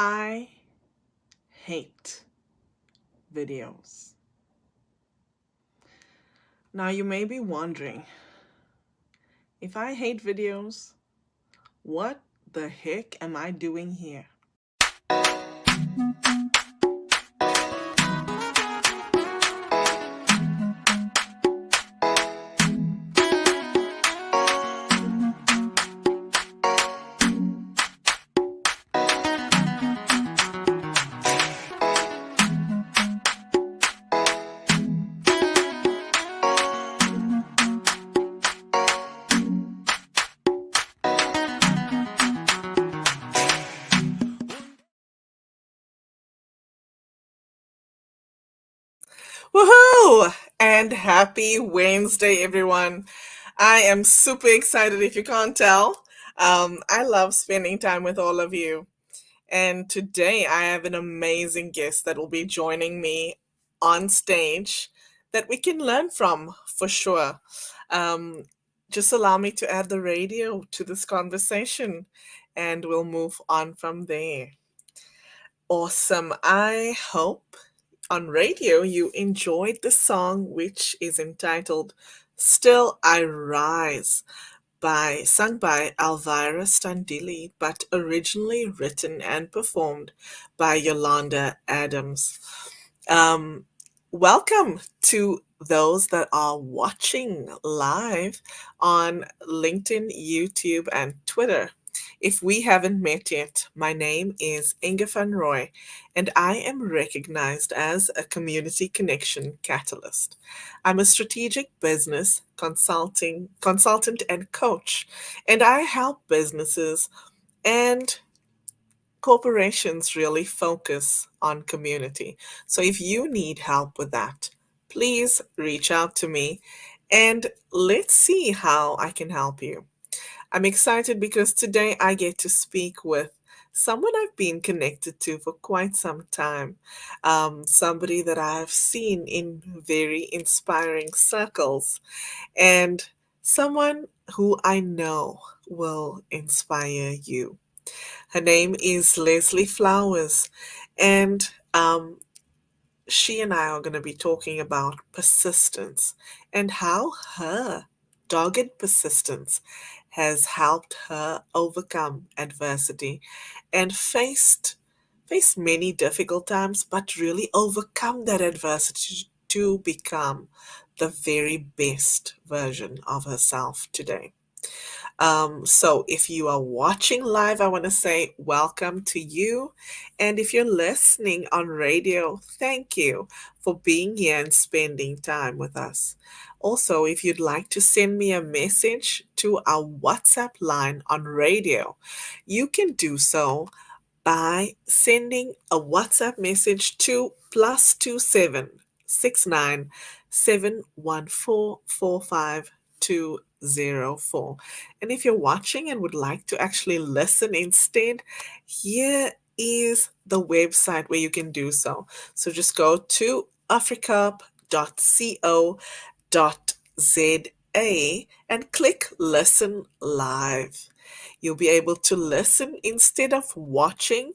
I hate videos. Now, you may be wondering, if I hate videos, what the heck am I doing here? Woohoo! And happy Wednesday, everyone. I am super excited if you can't tell. I love spending time with all of you. And today I have an amazing guest that will be joining me on stage that we can learn from for sure. Um, just allow me to add the radio to this conversation and we'll move on from there. Awesome. I hope on radio you enjoyed the song which is entitled Still I Rise by sung by Elvira Standili, but originally written and performed by Yolanda Adams. Um, Welcome to those that are watching live on LinkedIn, YouTube, and Twitter. If we haven't met yet, my name is Inge van Roy, and I am recognized as a community connection catalyst. I'm a strategic business consultant and coach, and I help businesses and corporations really focus on community. So if you need help with that, please reach out to me and let's see how I can help you. I'm excited because today I get to speak with someone I've been connected to for quite some time, somebody that I've seen in very inspiring circles, and someone who I know will inspire you. Her name is Leslie Flowers, and she and I are going to be talking about persistence and how her dogged persistence has helped her overcome adversity and faced many difficult times, but really overcome that adversity to become the very best version of herself today. So if you are watching live, I want to say welcome to you. And if you're listening on radio, thank you for being here and spending time with us. Also, if you'd like to send me a message to our WhatsApp line on radio, you can do so by sending a WhatsApp message to +277 6971445 204. And if you're watching and would like to actually listen instead, here is the website where you can do so. So just go to africup.co.za and click listen live. You'll be able to listen instead of watching.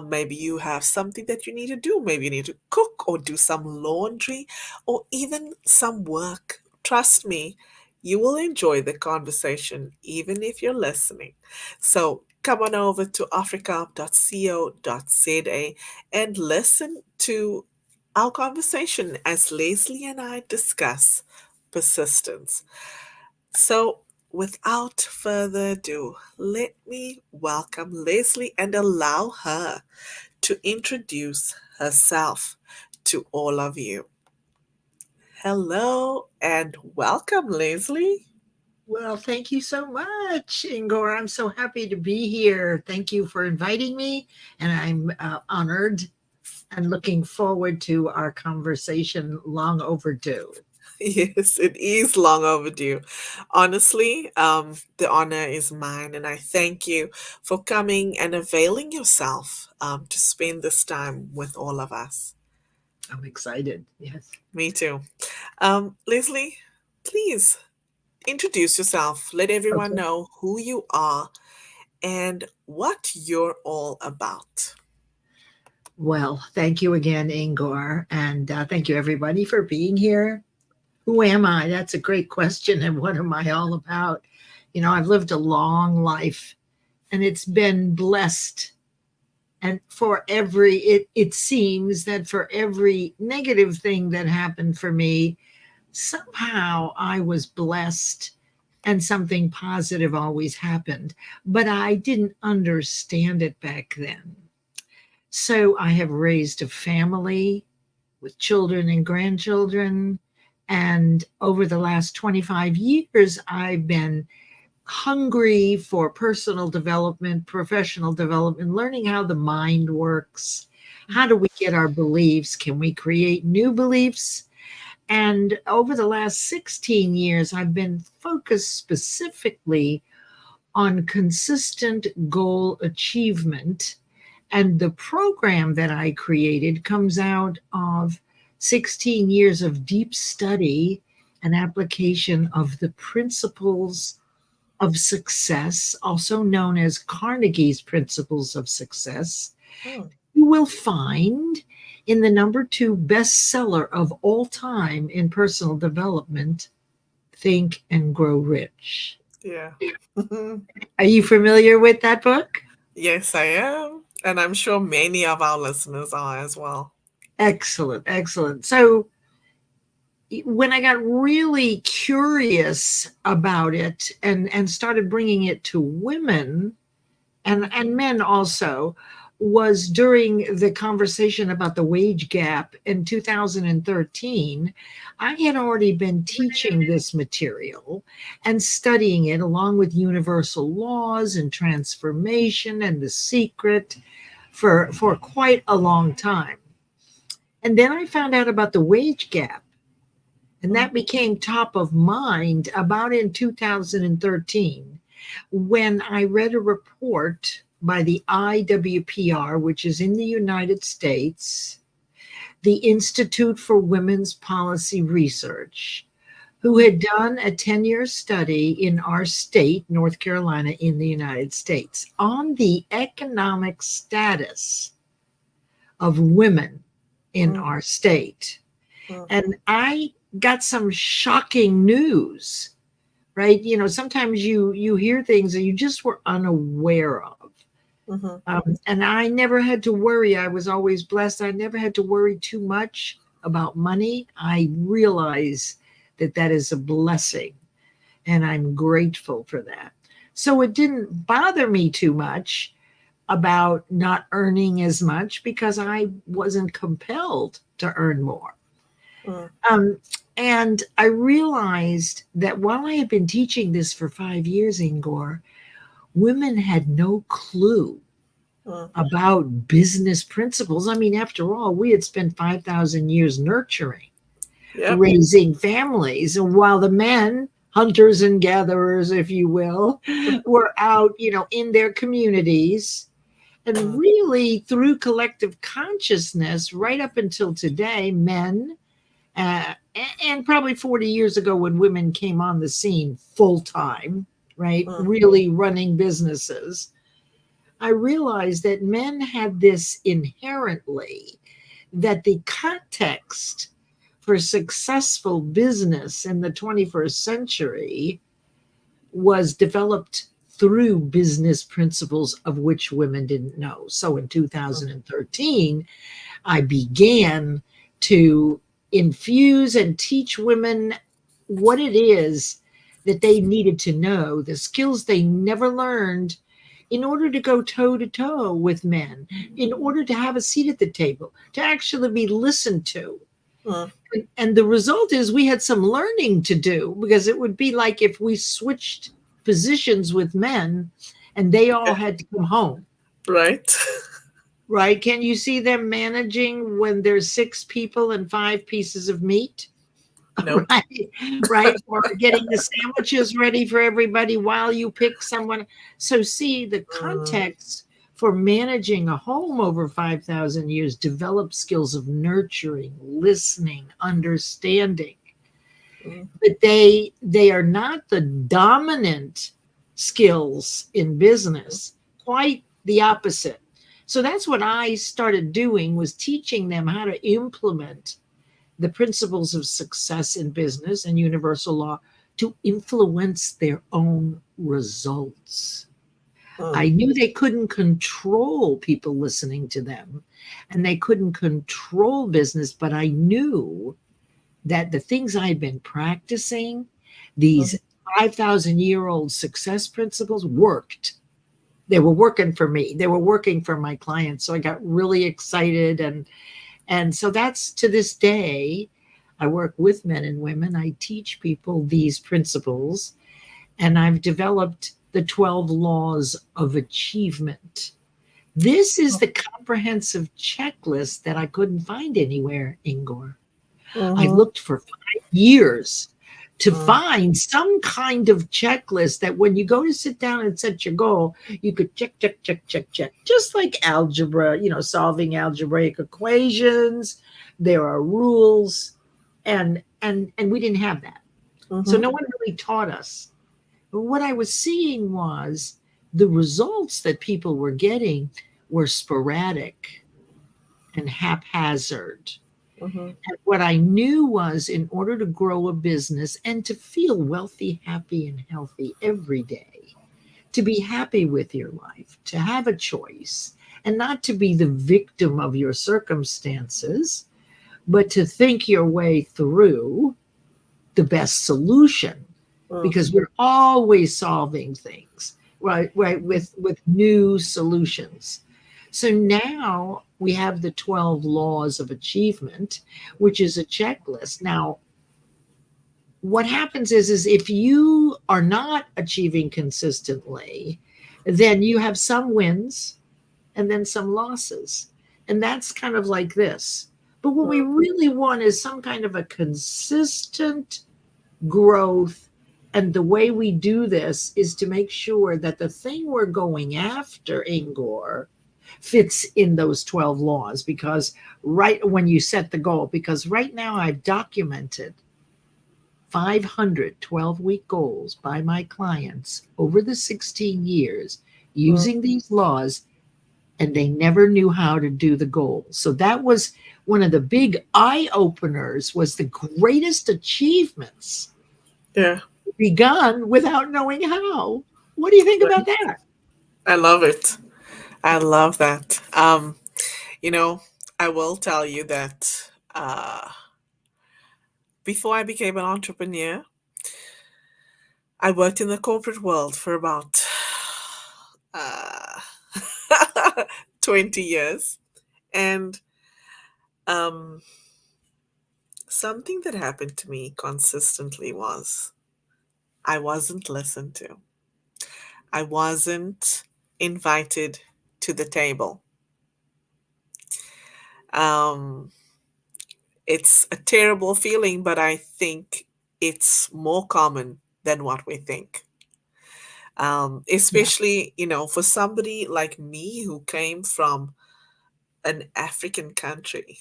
Maybe you have something that you need to do. Maybe you need to cook or do some laundry or even some work. Trust me, you will enjoy the conversation even if you're listening. So come on over to africa.co.za and listen to our conversation as Leslie and I discuss persistence. So, without further ado, let me welcome Leslie and allow her to introduce herself to all of you. Hello and welcome, Leslie. Well, thank you so much, Ingor. I'm so happy to be here. Thank you for inviting me, and I'm honored and looking forward to our conversation long overdue. Yes, it is long overdue. Honestly, the honor is mine, and I thank you for coming and availing yourself to spend this time with all of us. I'm excited. Yes. Me too. Leslie, please introduce yourself. Let everyone Okay. know who you are and what you're all about. Well, thank you again, Ingor, and thank you everybody for being here. Who am I? That's a great question. And what am I all about? I've lived a long life and it's been blessed. And it seems that for every negative thing that happened for me, somehow I was blessed and something positive always happened. But I didn't understand it back then. So I have raised a family with children and grandchildren. And over the last 25 years, I've been hungry for personal development, professional development, learning how the mind works. How do we get our beliefs? Can we create new beliefs? And over the last 16 years, I've been focused specifically on consistent goal achievement. And the program that I created comes out of 16 years of deep study and application of the principles of success, also known as Carnegie's Principles of Success. Mm, You will find in the number two bestseller of all time in personal development, Think and Grow Rich. yeah. Are you familiar with that book? Yes, I am. And I'm sure many of our listeners are as well. Excellent, excellent. So when I got really curious about it and started bringing it to women and men also, was during the conversation about the wage gap in 2013. I had already been teaching this material and studying it along with universal laws and transformation and the secret for quite a long time. And then I found out about the wage gap, and Mm, that became top of mind about in 2013 when I read a report by the IWPR, which is in the United States, the Institute for Women's Policy Research, who mm, had done a 10-year study in our state, North Carolina, in the United States, on the economic status of women in mm, our state. mm, And I got some shocking news, right? Sometimes you hear things that you just were unaware of. mhm, And I never had to worry. I was always blessed. I never had to worry too much about money. I realize that that is a blessing, and I'm grateful for that. So it didn't bother me too much about not earning as much because I wasn't compelled to earn more. mm, Um, and I realized that while I had been teaching this for 5 years, Ingor, women had no clue mm. about business principles. I mean, after all, we had spent 5,000 years nurturing, Yep. raising families. And while the men, hunters and gatherers, if you will, were out, in their communities. And Mm, really, through collective consciousness, right up until today, men uh, and probably 40 years ago when women came on the scene full time, right, mm, really running businesses, I realized that men had this inherently, that the context for successful business in the 21st century was developed through business principles of which women didn't know. So in mm, 2013, I began to infuse and teach women what it is that they needed to know, the skills they never learned in order to go toe to toe with men, in order to have a seat at the table, to actually be listened to. mm. And the result is we had some learning to do, because it would be like if we switched positions with men and they all Yeah. had to come home. Right. Right? Can you see them managing when there's six people and five pieces of meat? Nope. Right? Right? Or getting the sandwiches ready for everybody while you pick someone. So, see, the Mm, context for managing a home over 5,000 years developed skills of nurturing, listening, understanding. mm, But they are not the dominant skills in business, quite the opposite. So that's what I started doing, was teaching them how to implement the principles of success in business and universal law to influence their own results. I Mm, knew they couldn't control people listening to them and they couldn't control business, but I knew that the things I'd been practicing, these mhm, 5,000-year-old success principles, worked. They were working for me. They were working for my clients. So I got really excited, and so that's, to this day, I work with men and women. I teach people these principles, and I've developed the 12 laws of achievement. This is the comprehensive checklist that I couldn't find anywhere, Ingor. I mhm, looked for 5 years to mm, find some kind of checklist that when you go to sit down and set your goal, you could check, check, check, check, check. Just like algebra, solving algebraic equations. There are rules, and we didn't have that. So mhm, no one really taught us. But what I was seeing was the results that people were getting were sporadic and haphazard. mhm. And what I knew was, in order to grow a business and to feel wealthy, happy, and healthy every day, to be happy with your life, to have a choice, and not to be the victim of your circumstances, but to think your way through the best solution, Mm, because we're always solving things, right, with new solutions. So now we have the 12 laws of achievement, which is a checklist. Now, what happens is if you are not achieving consistently, then you have some wins and then some losses, and that's kind of like this. But what we mm, really want is some kind of a consistent growth. And the way we do this is to make sure that the thing we're going after, Ingor, fits in those 12 laws. Because right when you set the goal, because right now I've documented 500 12-week goals by my clients over the 16 years mm. using these laws, and they never knew how to do the goal. So that was one of the big eye openers, was the greatest achievements Yeah, begun without knowing how. What do you think about right. that? I love it. I love that. You know, I will tell you that before I became an entrepreneur, I worked in the corporate world for about uh, 20 years. And um, something that happened to me consistently was I wasn't listened to. I wasn't invited to the table. Um, it's a terrible feeling, but I think it's more common than what we think. Yeah. Especially, for somebody like me who came from an African country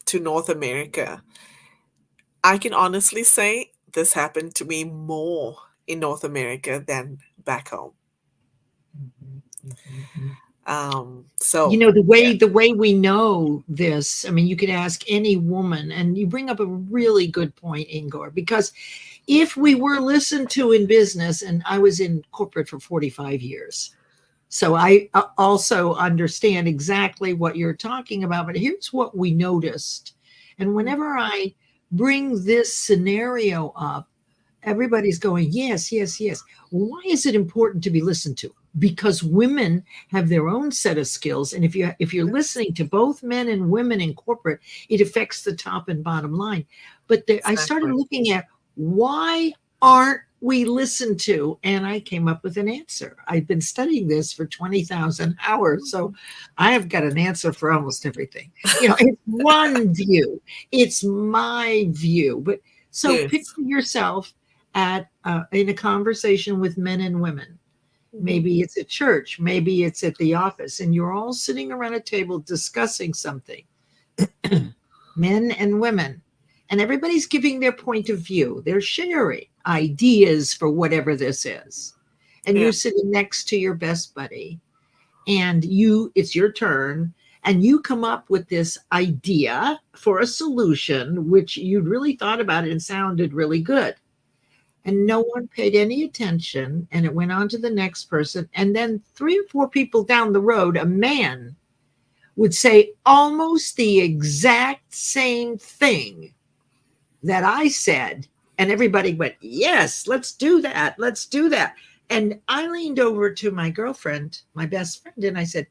to North America, I can honestly say this happened to me more in North America than back home. Mhm, mhm, mhm. So The yeah. way we know this, I mean, you could ask any woman, and you bring up a really good point, Ingor, because if we were listened to in business, and I was in corporate for 45 years, so I also understand exactly what you're talking about. But here's what we noticed. And Mm, whenever I bring this scenario up, everybody's going, yes, yes, yes. Why is it important to be listened to? Because women have their own set of skills, and if you're yes, listening to both men and women in corporate, it affects the top and bottom line. But I started exactly. looking at, why aren't we listened to? And I came up with an answer. I've been studying this for 20,000 hours, so I have got an answer for almost everything. It's one view, it's my view. But so Yes. picture yourself at in a conversation with men and women. Hmm. Maybe it's at church, maybe it's at the office, and you're all sitting around a table discussing something, men and women, and everybody's giving their point of view. They're sharing ideas for whatever this is. And Yeah. you're sitting next to your best buddy, and it's your turn, and you come up with this idea for a solution which you'd really thought about it and sounded really good, and Mhm. no one paid any attention, and it went on to the next person, and then three or four people down the road, a man would say almost the exact same thing that I said, and everybody went, yes, let's do that, let's do that. And I leaned over to my girlfriend, my best friend, and I said,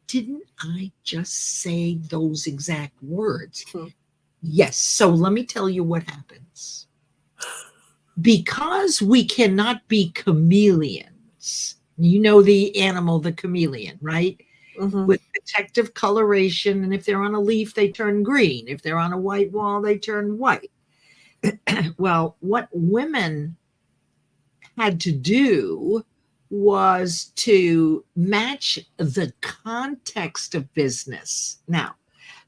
didn't I just say those exact words? Mhm. Yes. So let me tell you what happens. Because we cannot be chameleons, you know, the animal, the chameleon, right? Mhm. With protective coloration. And if they're on a leaf, they turn green. If they're on a white wall, they turn white. Well, what women had to do was to match the context of business. Now,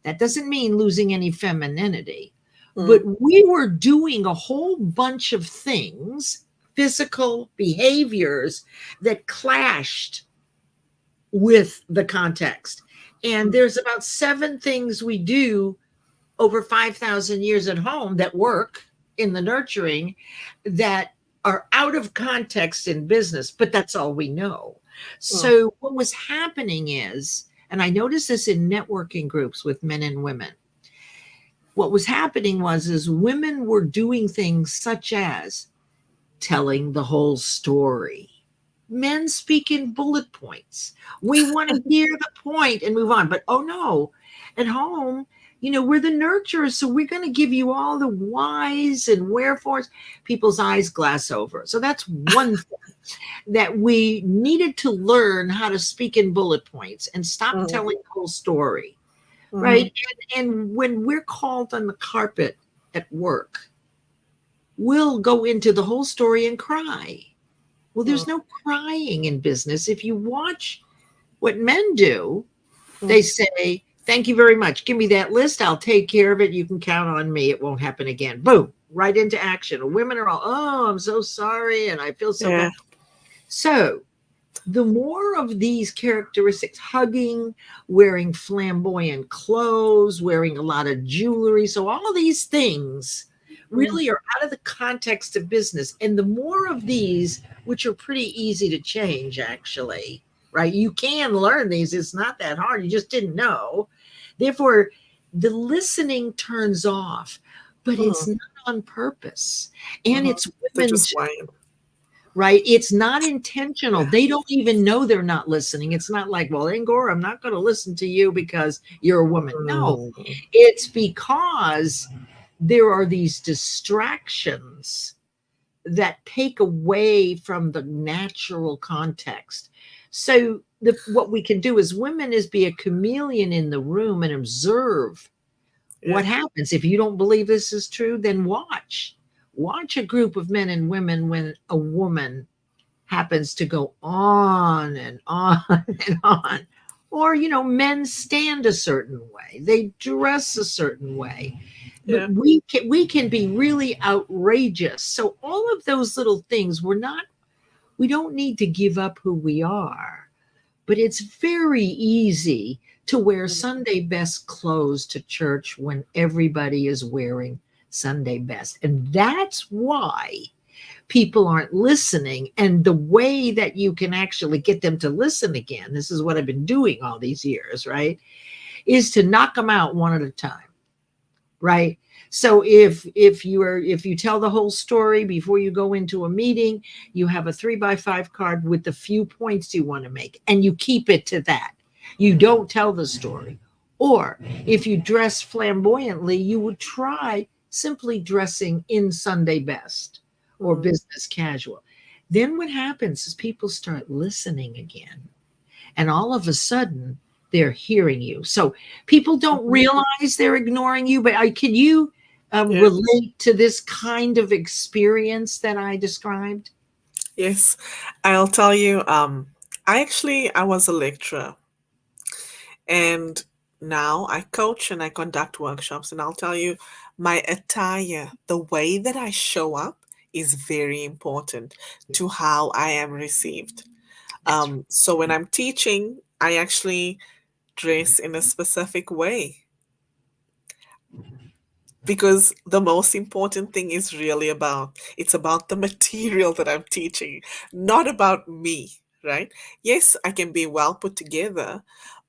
that doesn't mean losing any femininity, but Mhm. we were doing a whole bunch of things, physical behaviors that clashed with the context. And Mhm. there's about seven things we do over 5,000 years at home that work in the nurturing that are out of context in business, but that's all we know. Mhm. So, what was happening is, and I noticed this in networking groups with men and women, what was happening was is women were doing things such as telling the whole story. Men speak in bullet points. We want to hear the point and move on. But oh no, at home, we're the nurturers. So we're going to give you all the whys and wherefores. People's eyes glass over. So that's one thing that we needed to learn how to speak in bullet points and stop Mhm. telling the whole story. Mhm. Right. And when we're called on the carpet at work, we'll go into the whole story and cry. Well, there's Mhm. no crying in business. If you watch what men do, they Mhm. say, thank you very much. Give me that list. I'll take care of it. You can count on me. It won't happen again. Boom, right into action. Women are all, oh, I'm so sorry. And I feel so bad. Yeah. So the more of these characteristics, hugging, wearing flamboyant clothes, wearing a lot of jewelry, so all of these things Mhm. really are out of the context of business. And the more of these, which are pretty easy to change, actually, right? You can learn these, it's not that hard. You just didn't know. Therefore, the listening turns off, but it's Mhm. not on purpose. And Mhm. it's They're women, just whine. right? It's not intentional. Yeah. They don't even know they're not listening. It's not like, well, Angor, I'm not going to listen to you because you're a woman. No, Mhm. it's because there are these distractions that take away from the natural context. So what we can do as women is be a chameleon in the room and observe what Yeah. happens. If you don't believe this is true, then watch a group of men and women when a woman happens to go on and on and on. Or, men stand a certain way, they dress a certain way, but Yeah. we can be really outrageous. So all of those little things, we don't need to give up who we are, but it's very easy to wear Mhm. Sunday best clothes to church when everybody is wearing Sunday best. And that's why people aren't listening. And the way that you can actually get them to listen again, this is what I've been doing all these years, right? Is to knock them out one at a time, right? So if you tell the whole story before you go into a meeting, you have a 3x5 card with the few points you want to make, and you keep it to that. You don't tell the story. Or if you dress flamboyantly, you would try simply dressing in Sunday best or Mhm. business casual. Then what happens is people start listening again, and all of a sudden they're hearing you. So people don't Mhm. realize they're ignoring you, but can you Yeah. relate to this kind of experience that I described? Yes. I'll tell you, I was a lecturer, and now I coach and I conduct workshops, and I'll tell you, my attire, the way that I show up is very important to how I am received. That's So when right. I'm teaching, I actually dress in a specific way because the most important thing is really about it's about the material that I'm teaching, not about me, right? Yes, I can be well put together,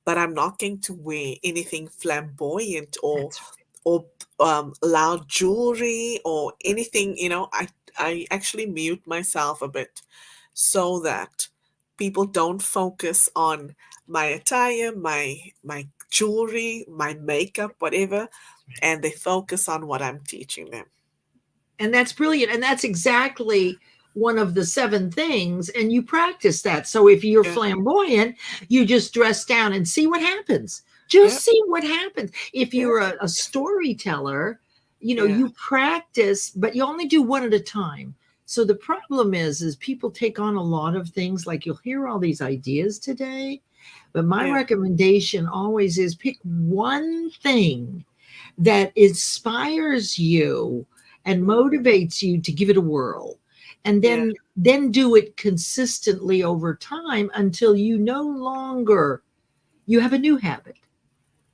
but I'm not going to wear anything flamboyant That's or loud jewelry or anything. I actually mute myself a bit so that people don't focus on my attire, my jewelry, my makeup, whatever, right. and they focus on what I'm teaching them. And that's brilliant. And that's exactly one of the seven things. And you practice that. So if you're Yeah, flamboyant, you just dress down and see what happens. yeah, Just see what happens. If yeah, you're a storyteller, yeah, you practice, but you only do one at a time. So the problem is people take on a lot of things. Like you'll hear all these ideas today, but my yeah, recommendation always is pick one thing that inspires you and mm, motivates you to give it a whirl, and yeah, then do it consistently over time until you no longer you have a new habit.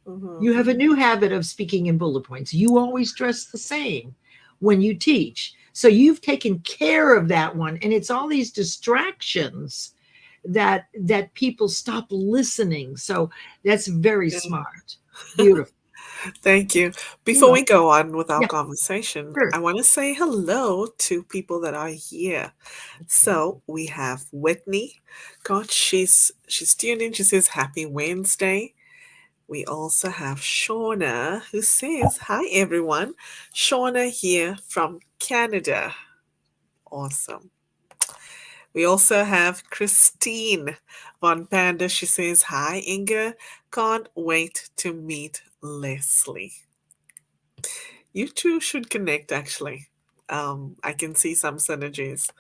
hmm, You have a new habit of speaking in bullet points. You always dress the same when you teach, so you've taken care of that one, and it's all these distractions that people stop listening. So that's very yeah. smart. Beautiful. Thank you. You're Before we welcome. go on with our Yeah, conversation, sure. I want to say hello to people that are here. Okay. So we have Whitney. God, she's tuned in. She says happy Wednesday. We also have Shauna who says, hi everyone. Shauna here from Canada. Awesome. We also have Christine von Panda. She says, hi Inga. Can't wait to meet Leslie. You two should connect actually. I can see some synergies.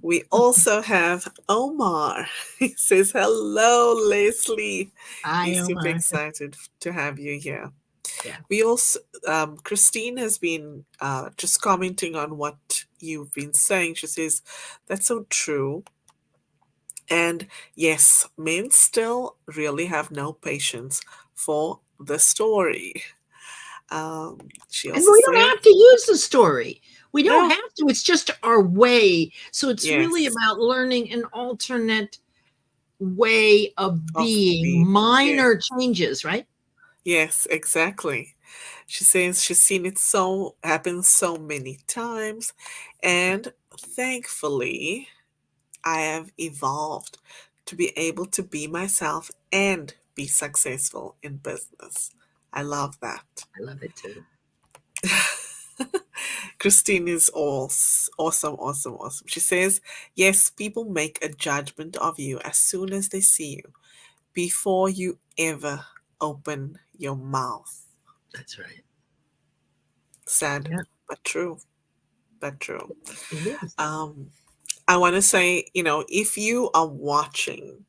We also have Omar. He says, hello, Leslie. I He's am. super excited to have you here. Yeah. We also, Christine has been just commenting on what you've been saying. She says, that's so true. And yes, men still really have no patience for the story. She And also we don't says, have to use the story. We don't no, have to. It's just our way. So it's really yes, about learning an alternate way of of being, being, yeah, minor changes, right? yes, exactly. She says she's seen it so happen so many times, and thankfully, I have evolved to be able to be myself and be successful in business. I love that. I love it too. Christine is awesome, awesome, awesome. She says, yes, people make a judgment of you as soon as they see you, before you ever open your mouth. That's right. Sad, Yeah, but true, but true. it is. Um, I want to say, if you are watching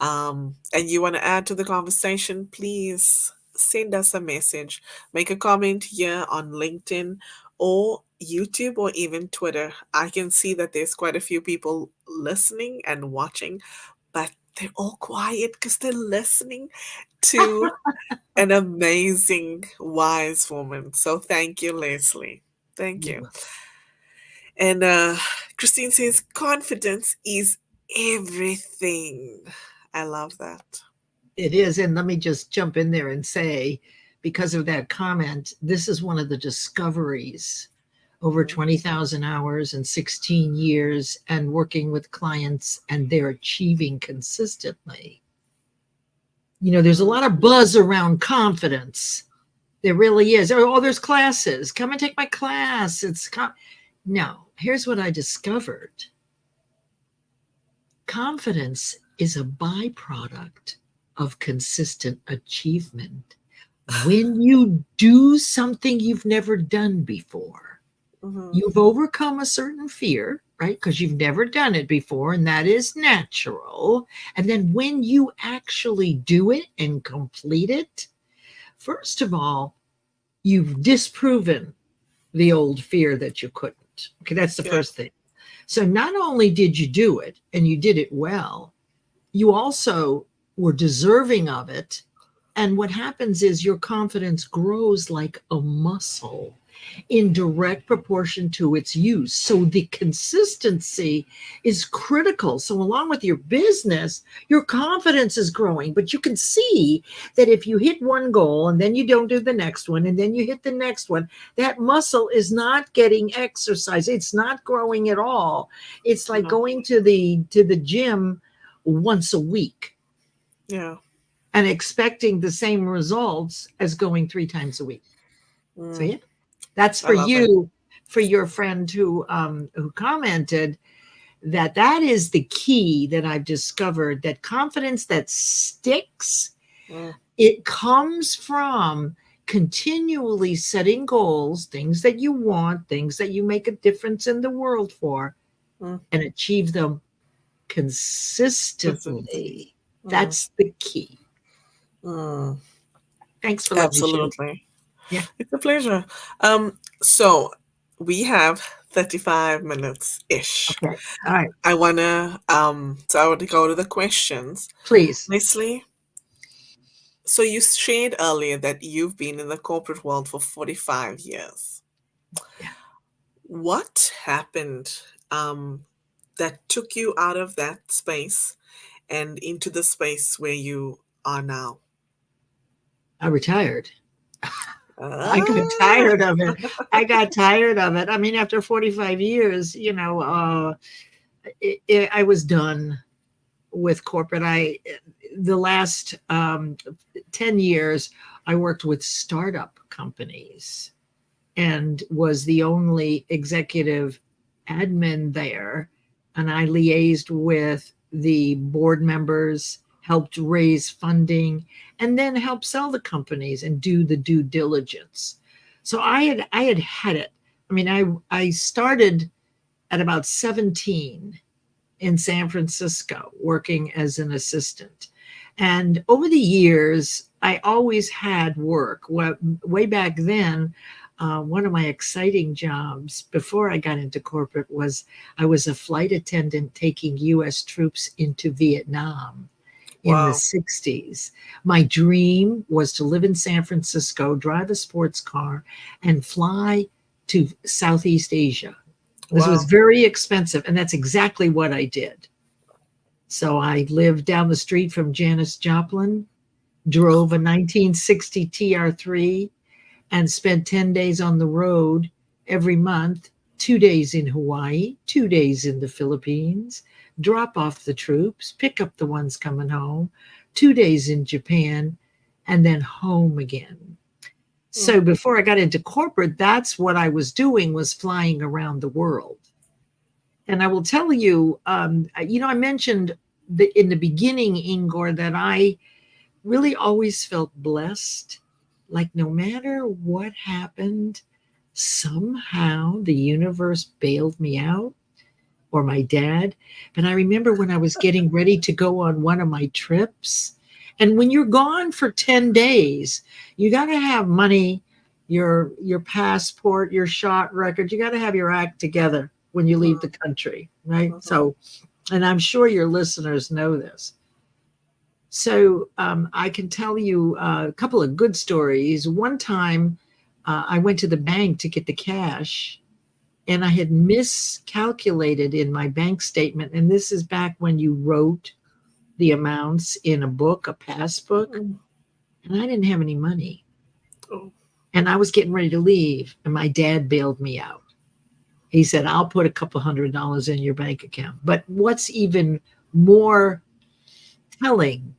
and you want to add to the conversation, please send us a message. Make a comment here on LinkedIn or YouTube or even Twitter. I can see that there's quite a few people listening and watching, but they're all quiet because they're listening to an amazing, wise woman. So thank you, Leslie. Thank You're you. welcome. And Christine says, confidence is everything. I love that. It is. And let me just jump in there and say, because of that comment, this is one of the discoveries over Mhm. 20,000 hours and 16 years and working with clients, and they're achieving consistently. There's a Mm, lot of buzz around confidence. There really is. Oh, there's classes. Come and take my class. No, here's what I discovered. Confidence is a byproduct of consistent achievement. When you do something you've never done before, mhm. you've overcome a certain fear, right? Because you've never done it before, and that is natural. And then when you actually do it and complete it, first of all, you've disproven the old fear that you couldn't. Okay, that's the Yeah. first thing. So not only did you do it and you did it well, you also were deserving of it. And what happens is your confidence grows like a muscle in direct proportion to its use. So the consistency is critical. So, along with your business, your confidence is growing. But you can see that if you hit one goal and then you don't do the next one, and then you hit the next one, that muscle is not getting exercise. It's not growing at all. It's like No. going to the gym once a week Yeah. and expecting the same results as going 3 times a week. So Mm, yeah, that's I for love it. you, for your friend who commented that that is the key that I've discovered, that confidence that sticks, Mm, it comes from continually setting goals, things that you want, things that you make a difference in the world for, mm. and achieve them Consistency. consistently. Mm, That's the key. mm. Thanks for letting me share. Absolutely. Yeah. It's a pleasure. So we have 35 minutes ish. Okay. All right. So I want to go to the questions. Please. Leslie, so you shared earlier that you've been in the corporate world for 45 years. Yeah. What happened that took you out of that space and into the space where you are now? I retired. I got Ah, tired of it. I got tired of it. I mean, after 45 years, I was done with corporate. The last 10 years, I worked with startup companies and was the only executive admin there. And I liaised with the board members, helped raise funding, and then helped sell the companies and do the due diligence. So I had it. I mean, I started at about 17 in San Francisco working as an assistant. And over the years, I always had work. Way back then, one of my exciting jobs before I got into corporate was I was a flight attendant taking US troops into Vietnam in the wow, 60s. My dream was to live in San Francisco, drive a sports car, and fly to Southeast Asia. This was wow, very expensive, and that's exactly what I did. So I lived down the street from Janis Joplin, drove a 1960 TR3, and spent 10 days on the road every month, 2 days in Hawaii, 2 days in the Philippines, drop off the troops, pick up the ones coming home, 2 days in Japan, and then home again. mm, So before I got into corporate, that's what I was doing, was flying around the world. And I will tell you, I mentioned in the beginning, Ingor, that I really always felt blessed. Like no matter what happened, somehow the universe bailed me out, or my dad. And I remember when I was getting ready to go on one of my trips. And when you're gone for 10 days, you got to have money, your passport, your shot record. You got to have your act together when you leave the country, right? mhm, So, and I'm sure your listeners know this. So I can tell you a couple of good stories. One time I went to the bank to get the cash and I had miscalculated in my bank statement. And this is back when you wrote the amounts in a book, a passbook, mm. and I didn't have any money. Oh, And I was getting ready to leave, and my dad bailed me out. He said, I'll put a couple $100 in your bank account. But what's even more telling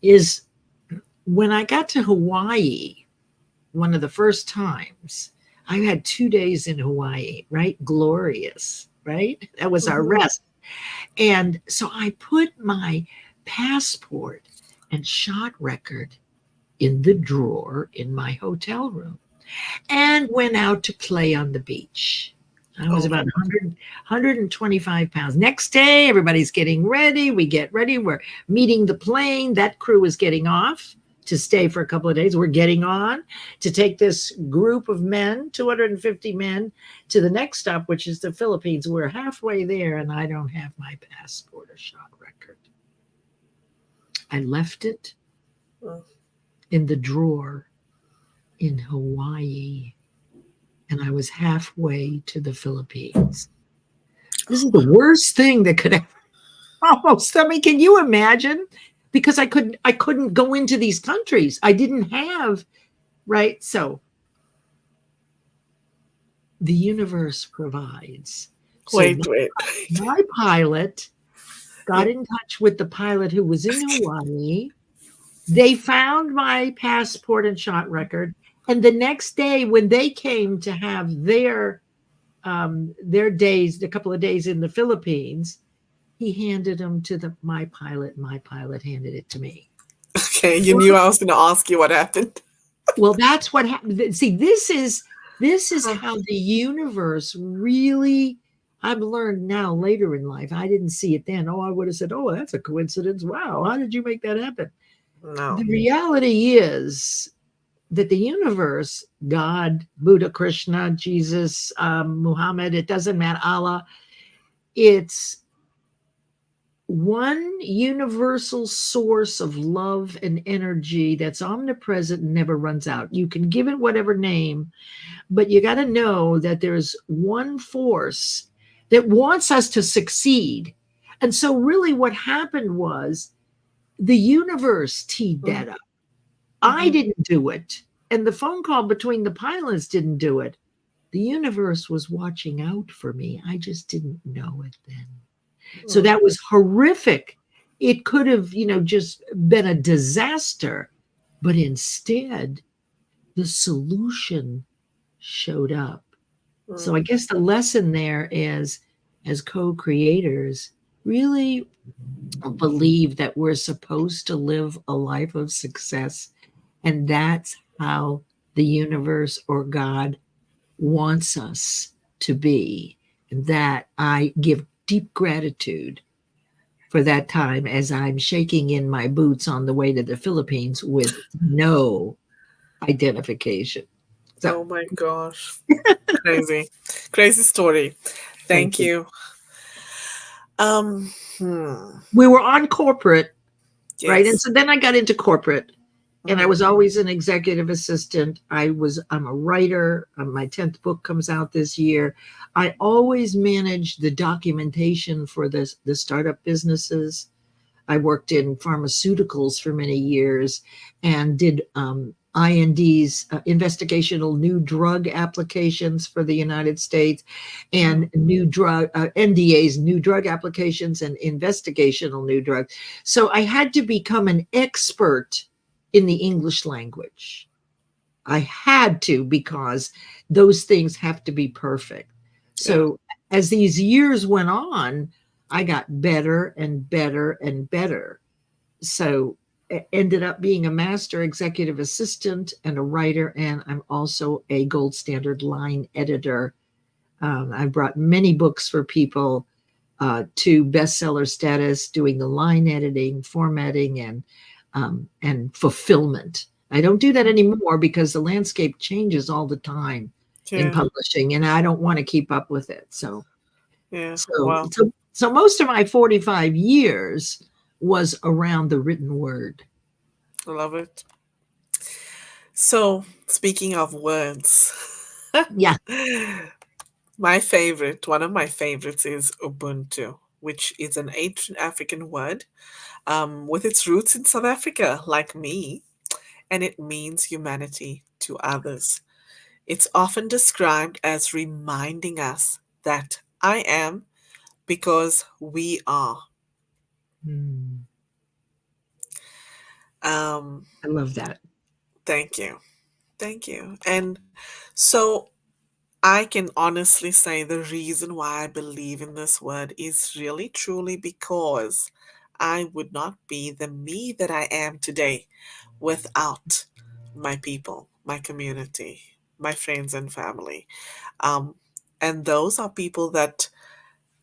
is when I got to Hawaii, one of the first times, I had 2 days in Hawaii, right? Glorious, right? That was our mhm, rest. And so I put my passport and shot record in the drawer in my hotel room and went out to play on the beach. I was oh, about 125 pounds. Next day, everybody's getting ready. We get ready. We're meeting the plane. That crew is getting off to stay for a couple of days. We're getting on to take this group of men, 250 men, to the next stop, which is the Philippines. We're halfway there, and I don't have my passport or shot record. I left it Mm. in the drawer in Hawaii, and I was halfway to the Philippines. This is the worst thing that could almost. I mean, can you imagine? Because I couldn't go into these countries. I didn't have, right. So the universe provides. So Wait, wait. my pilot Yeah. got in touch with the pilot who was in Hawaii. They found my passport and shot record. And the next day, when they came to have their days, a couple of days in the Philippines, he handed them to my pilot. My pilot handed it to me. Okay, you knew I was going to ask you what happened. Well, that's what happened. See, this is how the universe really. I've learned now later in life. I didn't see it then. Oh, I would have said, "Oh, that's a coincidence." Wow, how did you make that happen? The No. reality is that the universe, God, Buddha, Krishna, Jesus, Muhammad, it doesn't matter, Allah, it's one universal source of love and energy that's omnipresent and never runs out. You can give it whatever name, but you got to know that there's one force that wants us to succeed. And so, really, what happened was the universe teed that up. I Mm-hmm. didn't do it. And the phone call between the pilots didn't do it. The universe was watching out for me. I just didn't know it then. So Mm. that was horrific. It could have, just been a disaster. But instead, the solution showed up. So I Mm. guess the lesson there is, as co creators, really believe that we're supposed to live a life of success. And that's how the universe or God wants us to be. And that I give deep gratitude for that time as I'm shaking in my boots on the way to the Philippines with no identification. So Oh my gosh. Crazy. Crazy story. thank Thank you. you. Um, hmm. We were on corporate, right? And Yes. so then I got into corporate, and I Mm-hmm. was always an executive assistant. I'm a writer. My 10th book comes out this year. I always managed the documentation for the startup businesses. I worked in pharmaceuticals for many years and did INDs, investigational new drug applications for the United States, and new drug NDAs, new drug applications, and investigational new drugs. So I had to become an expert in the English language. I had to, because those things have to be perfect. Yeah. So as these years went on, I got better and better and better. So ended up being a master executive assistant and a writer, and I'm also a gold standard line editor. I've brought many books for people to bestseller status, doing the line editing, formatting, and fulfillment. I don't do that anymore because the landscape changes all the time in Yeah. publishing, and I don't want to keep up with it. So, Yeah. so, Wow. so, so most of my 45 years was around the written word. I love it. So, speaking of words, Yeah. one of my favorites is Ubuntu, which is an ancient African word with its roots in South Africa, like me, and it means humanity to others. It's often described as reminding us that I am because we are. Mm, Um, I love that. Thank you. Thank you. And so I can honestly say the reason why I believe in this word is really truly because I would not be the me that I am today without my people, my community, my friends and family. Um, and those are people that,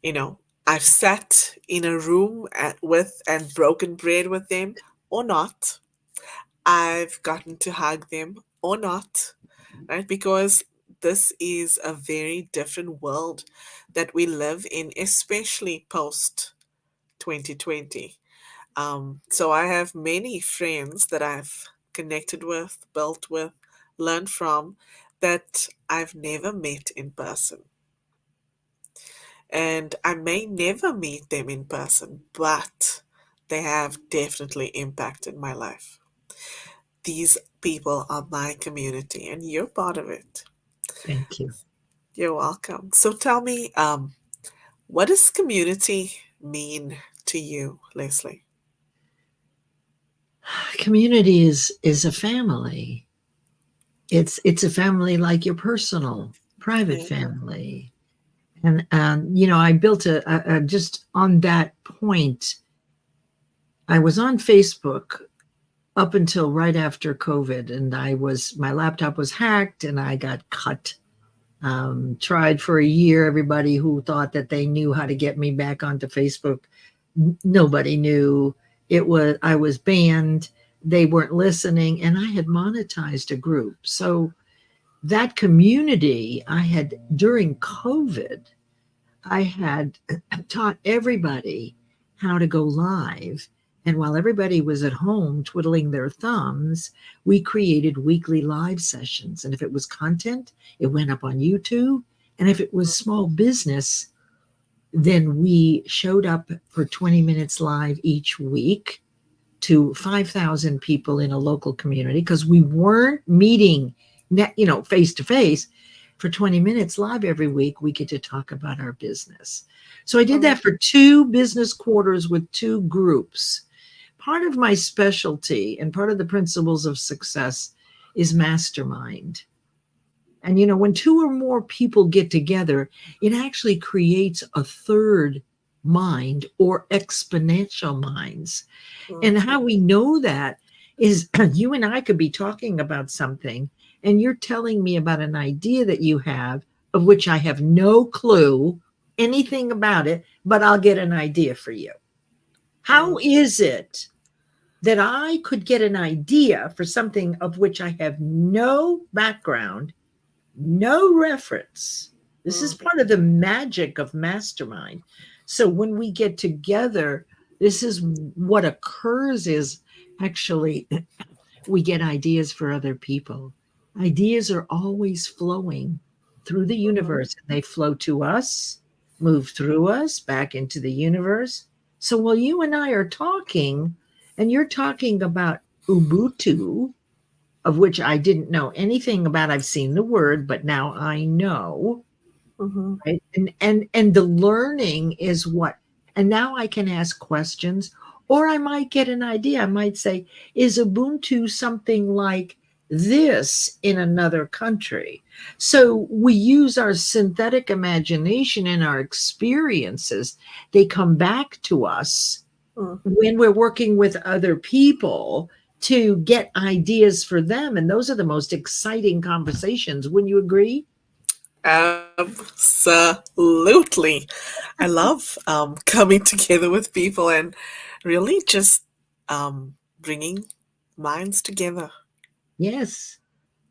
you know, I've sat in a room with and broken bread with them or not. I've gotten to hug them or not, right? Because this is a very different world that we live in, especially post 2020. So I have many friends that I've connected with, built with, learned from that I've never met in person. And I may never meet them in person, but they have definitely impacted my life. These people are my community, and you're part of it. Thank you. You're welcome. So tell me, what does community mean to you, Leslie? Community is a family. It's a family like your personal, private Yeah. family. And I built a just on that point. I was on Facebook up until right after COVID, and my laptop was hacked, and I got cut. Tried for a year. Everybody who thought that they knew how to get me back onto Facebook, nobody knew. I was banned. They weren't listening, and I had monetized a group. So that community I had during COVID, I had taught everybody how to go live. And while everybody was at home twiddling their thumbs, we created weekly live sessions. And if it was content, it went up on YouTube. And if it was small business, then we showed up for 20 minutes live each week to 5,000 people in a local community because we weren't meeting, face to face. For 20 minutes live every week, we get to talk about our business. So I did Mm, that for 2 business quarters with 2 groups. Part of my specialty and part of the principles of success is mastermind. And when 2 or more people get together, it actually creates a third mind or exponential minds. mm, And how we know that is you and I could be talking about something, and you're telling me about an idea that you have, of which I have no clue anything about it, but I'll get an idea for you. How mm, is it that I could get an idea for something of which I have no background, no reference? This is mm, part of the magic of mastermind. So when we get together, this is what occurs is actually we get ideas for other people. Ideas are always flowing through the mhm, universe. They flow to us, move through us, back into the universe. So while you and I are talking, and you're talking about Ubuntu, of which I didn't know anything about, I've seen the word, but now I know, mhm, right? And the learning is what, and now I can ask questions, or I might get an idea. I might say, is Ubuntu something like this in another country? So we use our synthetic imagination and our experiences. They come back to us mm. when we're working with other people to get ideas for them, and those are the most exciting conversations. Wouldn't you agree? Absolutely. I love coming together with people and really just bringing minds together. Yes.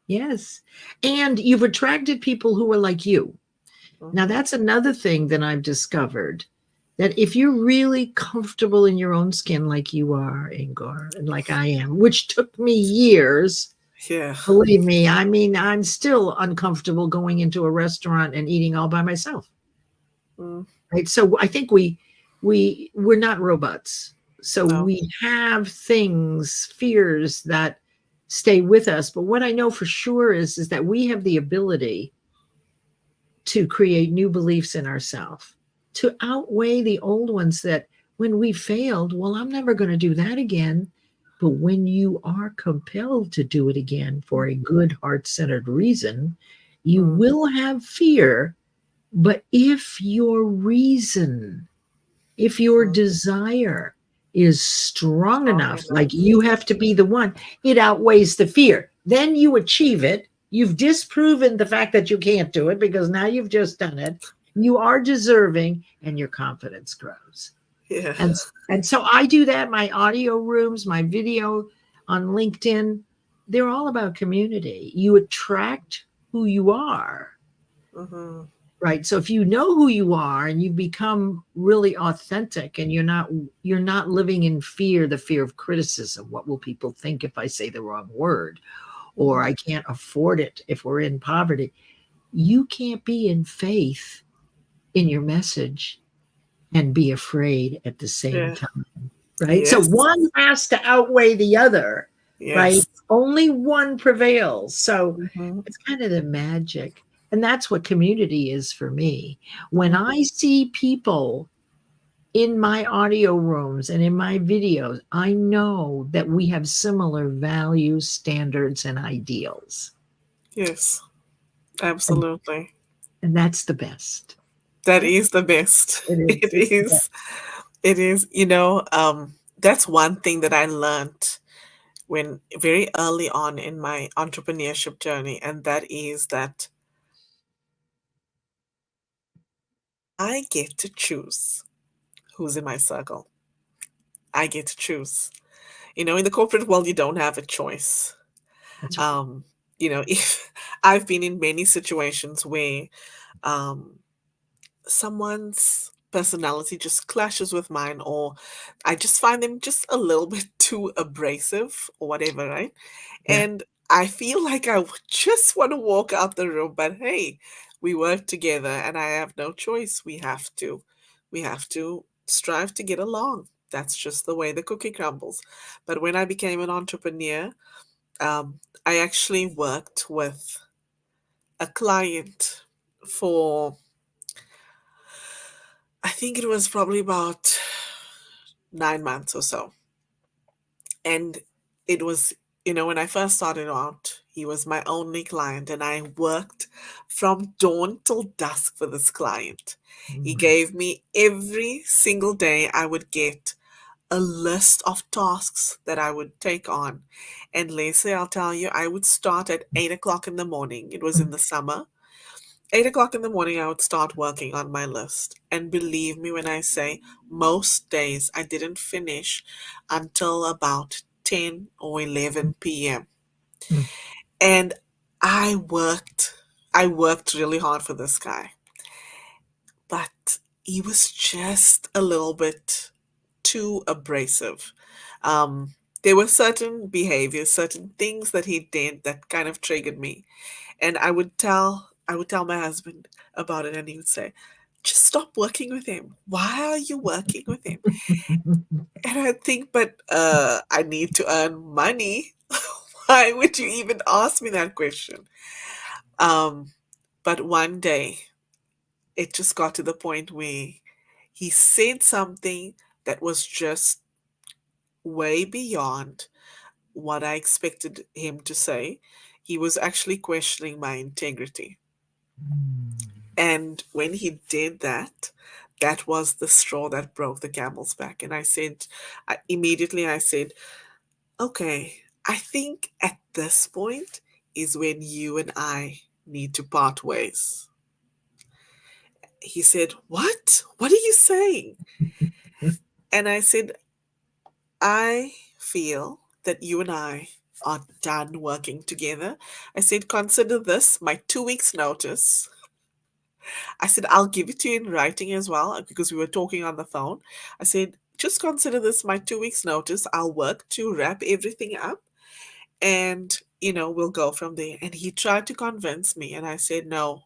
Yes. And you've attracted people who are like you. Now, Hmm. that's another thing that I've discovered, that if you're really comfortable in your own skin, like you are, Ingor, and like I am, which took me years, Yeah. believe me, I mean, I'm still uncomfortable going into a restaurant and eating all by myself. Mm, Right. So I think we're not robots. So no. we have things, fears that stay with us. But what I know for sure is that we have the ability to create new beliefs in ourselves, to outweigh the old ones that when we failed, well, I'm never going to do that again. But when you are compelled to do it again for a good heart centered reason, you Mm, will have fear. But if your reason, if your mm. desire is strong Strong enough, like enough. you have to be the one, it outweighs the fear. Then you achieve it. You've disproven the fact that you can't do it because now you've just done it. You are deserving and your confidence grows. Yeah. And, and so I do that. My audio rooms, my video on LinkedIn, they're all about community. You attract who you are. Hmm. Right. So if you know who you are and you become really authentic and you're not living in fear, the fear of criticism. What will people think if I say the wrong word? Or Mhm. I can't afford it if we're in poverty. You can't be in faith in your message and be afraid at the same Yeah. time. Right. So Yes. one has to outweigh the other, right? Yes. Only one prevails. So Mhm. it's kind of the magic. And that's what community is for me. When I Mhm. see people in my audio rooms and in my videos, I know that we have similar values, standards, and ideals. Yes. And, Absolutely. and that's the best. That Right? is the best. It is. It It's the best. is. It is. That's one thing that I learned when very early on in my entrepreneurship journey, and that is that I get to choose who's in my circle. I get to choose. In the corporate world, you don't have a choice. That's right. Um, if I've been in many situations where um, someone's personality just clashes with mine, or I just find them just a little bit too abrasive or whatever, right? Yeah. And I feel like I would just want to walk out the room, but hey, we work together and I have no choice. We have to strive to get along. That's just the way the cookie crumbles. But when I became an entrepreneur, I actually worked with a client for, I think it was probably about 9 months or so. And it was, when I first started out, he was my only client, and I worked from dawn till dusk for this client. He Mm. gave me every single day, I would get a list of tasks that I would take on. And Lacey, I'll tell you, I would start at 8 o'clock in the morning. It was in the summer. 8 o'clock in the morning, I would start working on my list. And believe me when I say, most days I didn't finish until about 10 or 11 p.m. Mm. And I worked really hard for this guy, but he was just a little bit too abrasive. Um, there were certain behaviors, certain things that he did that kind of triggered me. And I would tell my husband about it, and he would say, just stop working with him. Why are you working with him? And I think, but I need to earn money. Why would you even ask me that question? Um, but one day it just got to the point where he said something that was just way beyond what I expected him to say. He was actually questioning my integrity. And when he did that, that was the straw that broke the camel's back. And immediately I said, okay, I think at this point is when you and I need to part ways. He said, what? What are you saying? And I said, I feel that you and I are done working together. I said, consider this my 2 weeks' notice. I said, I'll give it to you in writing as well because we were talking on the phone. I said, just consider this my 2 weeks' notice. I'll work to wrap everything up and, we'll go from there. And he tried to convince me. And I said, no.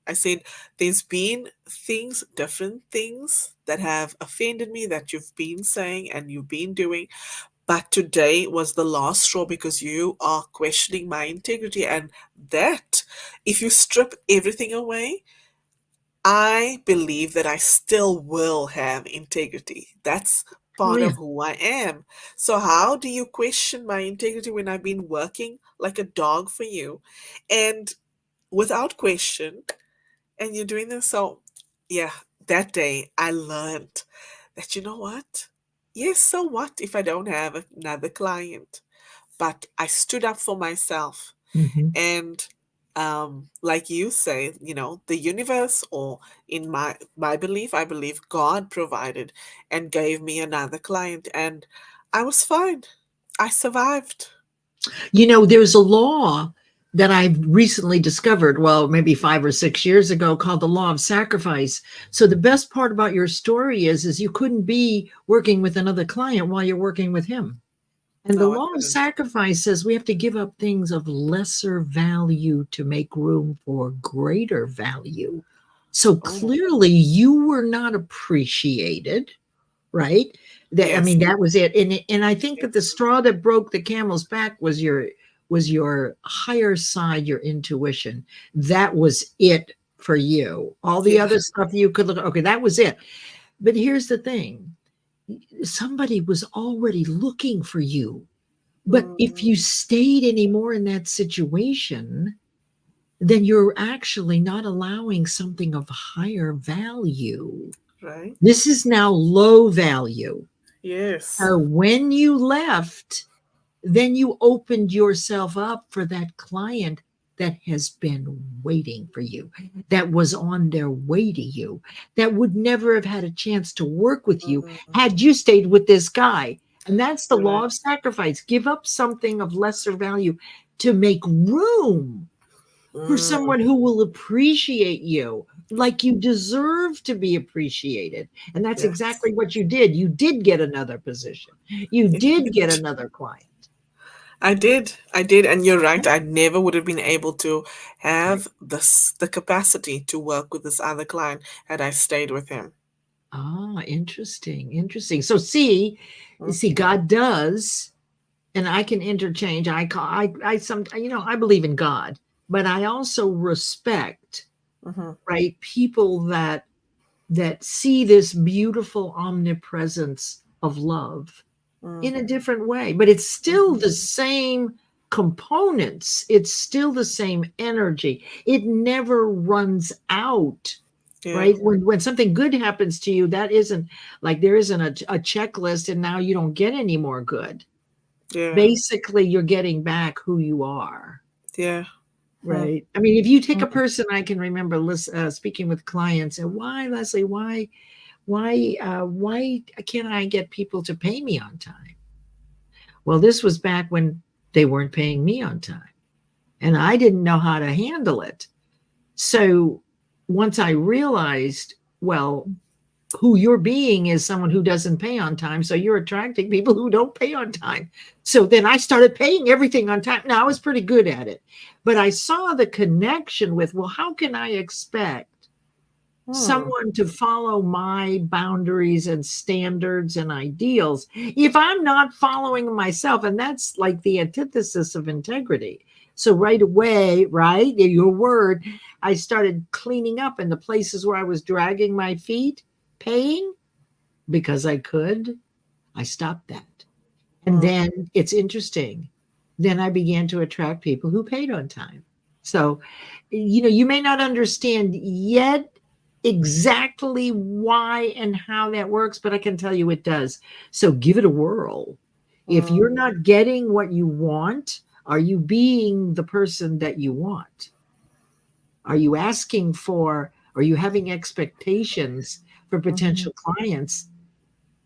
I said, there's been different things that have offended me that you've been saying and you've been doing. But today was the last straw because you are questioning my integrity. And that, if you strip everything away, I believe that I still will have integrity. That's part Real. of who I am. So, how do you question my integrity when I've been working like a dog for you and without question, and you're doing this? So, yeah, that day I learned that, you know what? Yes, so what if I don't have another client? But I stood up for myself. Mhm. And like you say, the universe, or in my belief, I believe God provided and gave me another client, and I was fine. I survived. There's a law. that I've recently discovered, well, maybe 5 or 6 years ago, called the law of sacrifice. So the best part about your story is you couldn't be working with another client while you're working with him. And the No, I law of couldn't. sacrifice says we have to give up things of lesser value to make room for greater value. So Oh, clearly you were not appreciated, right? That, I yes. mean, that was it. And I think that the Yes. straw that broke the camel's back was your higher side, your intuition. That was it for you. All the Yeah. other stuff you could look, okay, that was it. But here's the thing. Somebody was already looking for you. But if you Mm, stayed anymore in that situation, then you're actually not allowing something of higher value. right. This is now low value. Yes. So when you left, then you opened yourself up for that client that has been waiting for you, that was on their way to you, that would never have had a chance to work with you Mm, had you stayed with this guy. And that's the law right. of sacrifice. Give up something of lesser value to make room for Mm, someone who will appreciate you like you deserve to be appreciated. And that's yes. exactly what you did. You did get another position, you did get Indeed. another client. I did. I did. And you're right. I never would have been able to Right. have the capacity to work with this other client had I stayed with him. Ah, interesting, interesting. So see, see, Mm-hmm. God does, and I can interchange. I some, I believe in God, but I also respect, Mm-hmm. right, people that see this beautiful omnipresence of love in a different way, but it's still the Mm-hmm. same components. It's still the same energy. It never runs out, Yeah. right? When something good happens to you, that isn't like there isn't a checklist and now you don't get any more good. Yeah. Basically, you're getting back who you are. Yeah. Hmm. Right. I mean, if you take a Mm, person, I can remember speaking with clients and why, Leslie, why can't I get people to pay me on time? Well, this was back when they weren't paying me on time and I didn't know how to handle it. So once I realized, well, who you're being is someone who doesn't pay on time. So you're attracting people who don't pay on time. So then I started paying everything on time. Now I was pretty good at it, but I saw the connection with, well, how can I expect hmm. someone to follow my boundaries and standards and ideals if I'm not following myself? And that's like the antithesis of integrity. So right away, right, your word, I started cleaning up in the places where I was dragging my feet, paying because I could. I stopped that. And Hmm. then it's interesting. Then I began to attract people who paid on time. So, you may not understand yet exactly why and how that works, but I can tell you it does. So give it a whirl. If you're Hmm. not getting what you want, are you being the person that you want? Are you asking for, are you having expectations for Hmm. potential clients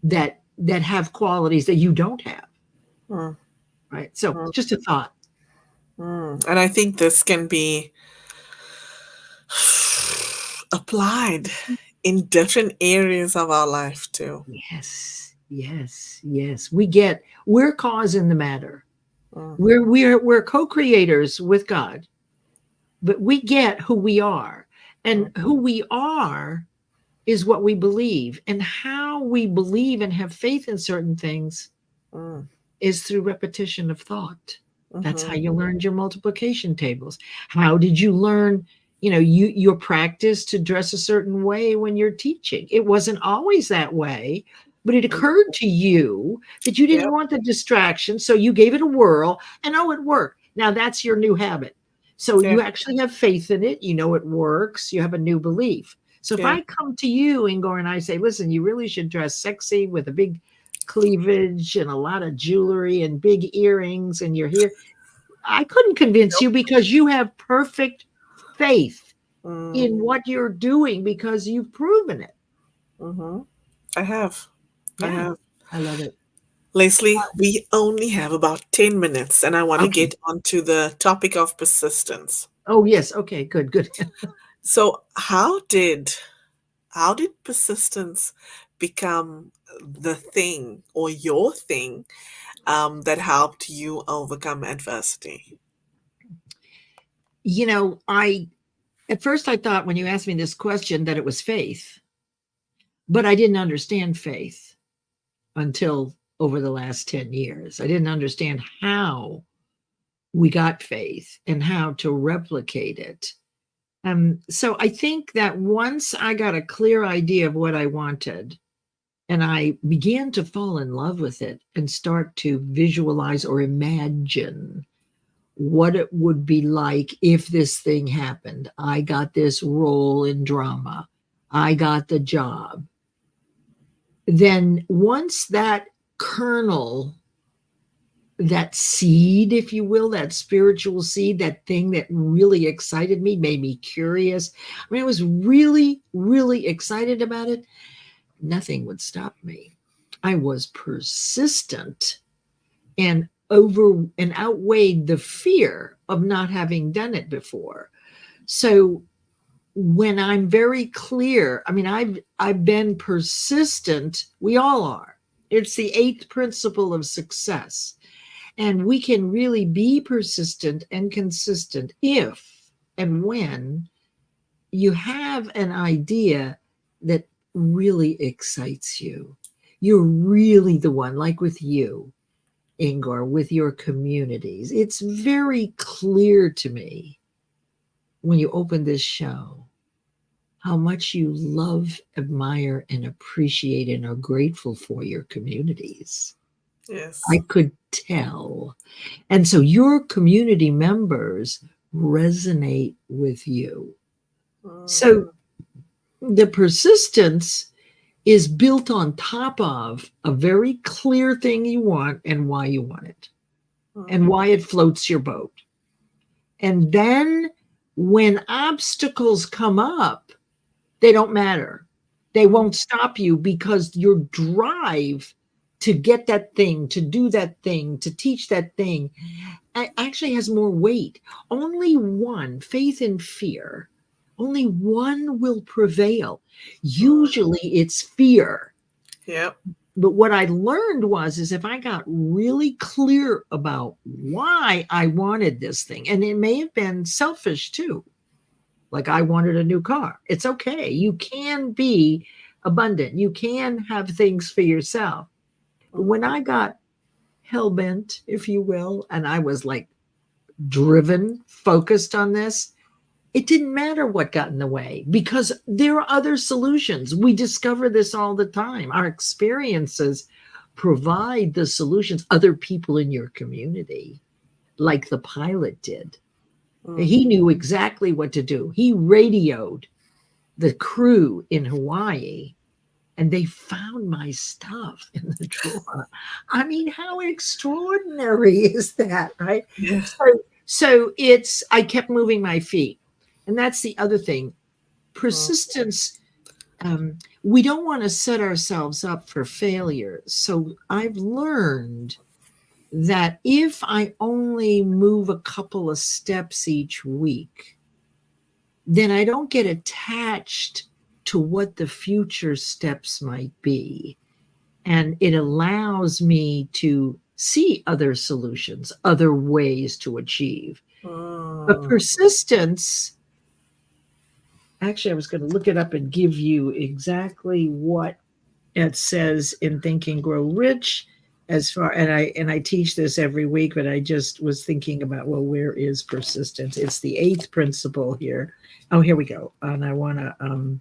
that have qualities that you don't have? Hmm. Right. So Hmm. just a thought. And I think this can be applied in different areas of our life too. Yes, yes, yes. We're cause in the matter. Mm, We're co-creators with God, but we get who we are. And mm, who we are is what we believe. And how we believe and have faith in certain things mm, is through repetition of thought. That's how mhm, you learned your multiplication tables. How did you learn, your practice to dress a certain way when you're teaching? It wasn't always that way, but it mm. occurred to you that you didn't Yep. want the distraction, so you gave it a whirl and oh, it worked. Now that's your new habit. So Yeah. you actually have faith in it, it works, you have a new belief. So if Yeah. I come to you, Ingor, and I say, listen, you really should dress sexy with a big cleavage and a lot of jewelry and big earrings and you're here, I couldn't convince Nope. you because you have perfect faith Mm, in what you're doing because you've proven it. mhm. I have. I Yeah, have. I love it. Leslie, we only have about 10 minutes and I want to Okay. get onto the topic of persistence. Oh, yes. Okay. Good. Good. So, how did persistence become the thing or your thing that helped you overcome adversity? I at first I thought when you asked me this question that it was faith, but I didn't understand faith until over the last 10 years. I didn't understand how we got faith and how to replicate it. So I think that once I got a clear idea of what I wanted, and I began to fall in love with it and start to visualize or imagine what it would be like if this thing happened. I got this role in drama, I got the job. Then, once that kernel, that seed, if you will, that spiritual seed, that thing that really excited me, made me curious. I mean, I was really, really excited about it. Nothing would stop me. I was persistent and outweighed the fear of not having done it before. So when I'm very clear, I mean, I've been persistent. We all are. It's the eighth principle of success. And we can really be persistent and consistent if and when you have an idea that really excites you. You're really the one, like with you, Ingor, with your communities. It's very clear to me when you open this show how much you love, admire, and appreciate and are grateful for your communities. I Yes. could tell. And so your community members resonate with you. So Mm, the persistence is built on top of a very clear thing you want and why you want it and mm, why it floats your boat. And then when obstacles come up, they don't matter. They mm, won't stop you because your drive to get that thing, to do that thing, to teach that thing actually has more weight. Only one, faith and fear, only one will prevail. mm. Usually it's fear. Yep. But what I learned was is if I got really clear about why I wanted this thing, and it may have been selfish too, like I wanted a new car. It's okay. You can be abundant. You can have things for yourself. But when Mm, I got hell bent, if you will, and I was like driven, focused on this, it didn't matter what got in the way because there are other solutions. We discover this all the time. Our experiences provide the solutions, other people in your community, like the pilot did. mm, He knew exactly what to do. He radioed the crew in Hawaii and they found my stuff in the drawer. I mean, how extraordinary is that, right? yeah. So it's I kept moving my feet. And that's the other thing. Mm, Persistence, we don't want to set ourselves up for failure. So I've learned that if I only move a couple of steps each week, then I don't get attached to what the future steps might be. And it allows me to see other solutions, other ways to achieve. But mm, persistence, actually, I was going to look it up and give you exactly what it says in Think and Grow Rich. As far and I teach this every week, but I just was thinking about, well, where is persistence? It's the eighth principle here. Oh, here we go. And I want to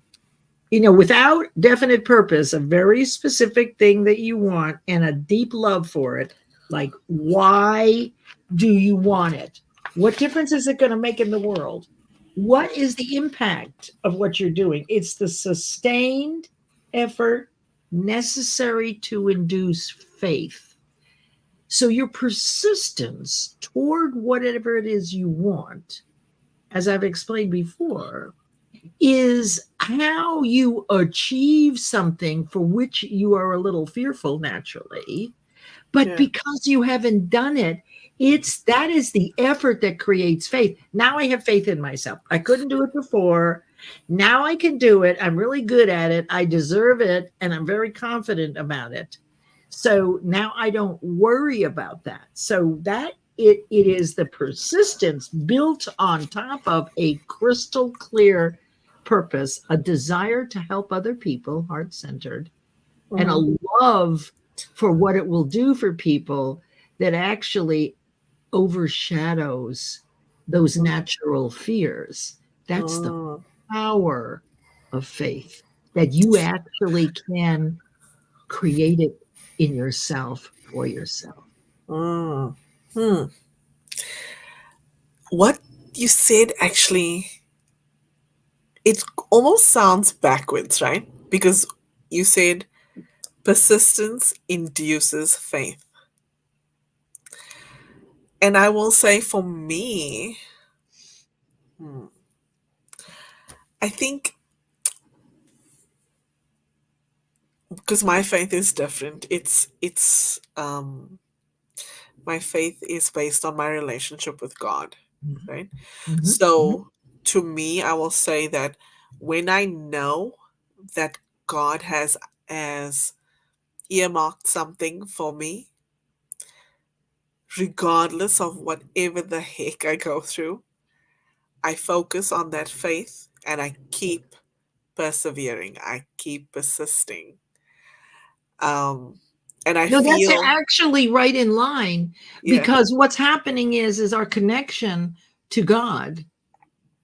without definite purpose, a very specific thing that you want and a deep love for it, like why do you want it? What difference is it going to make in the world? What is the impact of what you're doing? It's the sustained effort necessary to induce faith. So your persistence toward whatever it is you want, as I've explained before, is how you achieve something for which you are a little fearful naturally. But Yeah. because you haven't done it, it's that is the effort that creates faith. Now I have faith in myself. I couldn't do it before. Now I can do it. I'm really good at it. I deserve it. And I'm very confident about it. So now I don't worry about that. So that it is the persistence built on top of a crystal clear purpose, a desire to help other people, heart centered, and Mm-hmm. a love for what it will do for people that actually overshadows those natural fears. That's the Mm, power of faith, that you actually can create it in yourself for yourself. mm, hmm. What you said actually, it almost sounds backwards, right? Because you said persistence induces faith. And I will say for me, hmm, I think because my faith is different. My faith is based on my relationship with God, Mhm, right? mhm, mhm. So to me, I will say that when I know that God has earmarked something for me, regardless of whatever the heck I go through, I focus on that faith and I keep persevering. I keep persisting. Um, and I No, that's feel, actually right in line, yeah, because what's happening is our connection to God.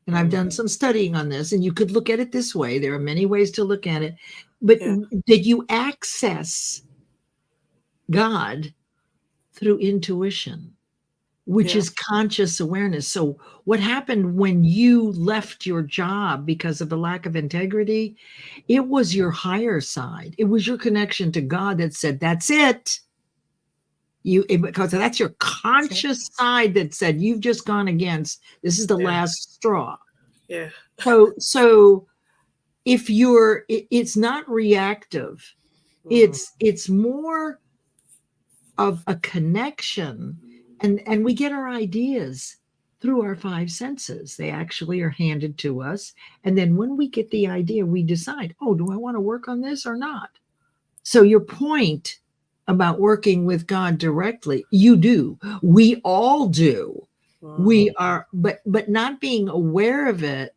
And I've mm, done some studying on this, and you could look at it this way. There are many ways to look at it. But yeah, did you access God through intuition, which yeah, is conscious awareness? So, what happened when you left your job because of the lack of integrity? It was your higher side, it was your connection to God that said, that's it. Because that's your conscious side that said, you've just gone against, this is the yeah, last straw. yeah, So if it's not reactive, mm, it's more of a connection, and we get our ideas through our five senses. They actually are handed to us, and then when we get the idea, we decide, oh, do I want to work on this or not? So your point about working with God directly, you do, we all do. mm, We are, but not being aware of it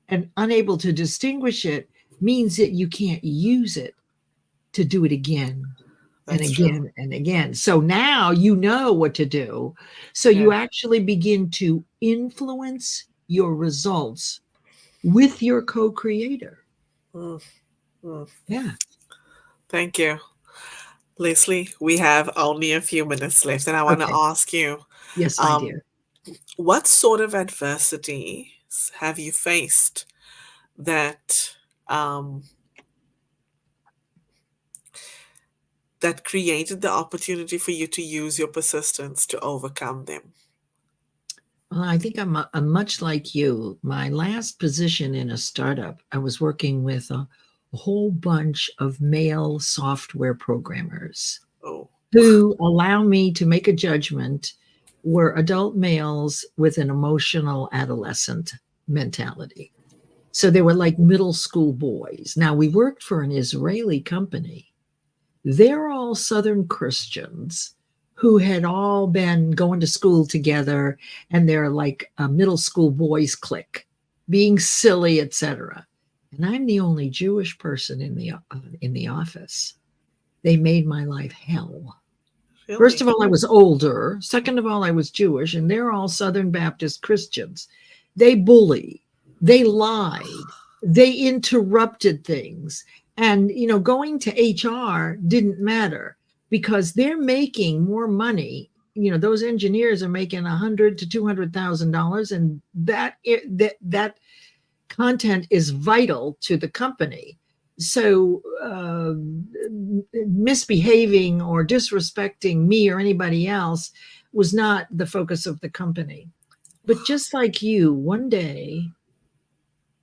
and unable to distinguish it means that you can't use it to do it again and that's true. again and again. So now you know what to do. So Yeah, you actually begin to influence your results with your co creator. mm, mm. Yeah. Thank you. Leslie, we have only a few minutes left, and I want to Okay. ask you, Yes, my um, dear. what sort of adversities have you faced that um, that created the opportunity for you to use your persistence to overcome them? Well, I think I'm much like you. My last position in a startup, I was working with a whole bunch of male software programmers Oh, who allow me to make a judgment, were adult males with an emotional adolescent mentality. So they were like middle school boys. Now, we worked for an Israeli company. They're all Southern Christians who had all been going to school together, and they're like a middle school boys clique, being silly, etc. And I'm the only Jewish person in the office. They made my life hell. First really? of all, I was older. Second of all, I was Jewish, and they're all Southern Baptist Christians. They bully, they lied, they interrupted things. And, going to HR didn't matter because they're making more money. Those engineers are making $100,000 to $200,000, and that content is vital to the company. So, misbehaving or disrespecting me or anybody else was not the focus of the company. But just like you, one day